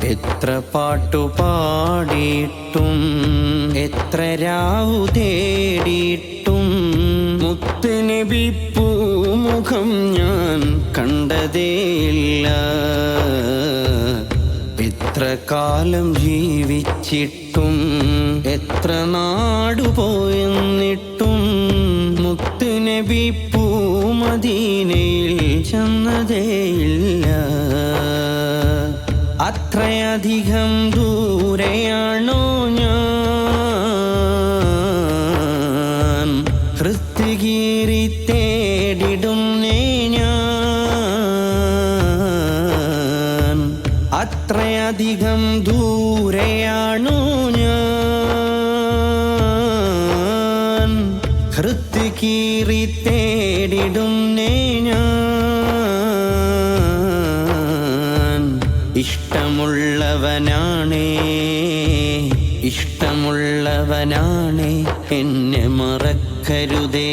എത്ര പാട്ടുപാടിയിട്ടും എത്ര രാവു തേടിയിട്ടും മുത്തുനബി പൂമുഖം ഞാൻ കണ്ടതേയില്ല. എത്ര കാലം ജീവിച്ചിട്ടും എത്ര നാടുപോയെന്നിട്ടും മുത്തുനബി പൂമദീനയിൽ ചെന്നതേയില്ല. അത്രയധികം ദൂരെയാണോ ഞാൻ, ഹൃത്കീറി തേടിടുന്നേ ഞാൻ. അത്രയധികം ദൂരെയാണോ ഞാൻ, ഹൃത്കീറി തേടിടുന്നേ ഞാൻ. ഇഷ്ടമുള്ളവനാണേ എന്നെ മറക്കരുതേ.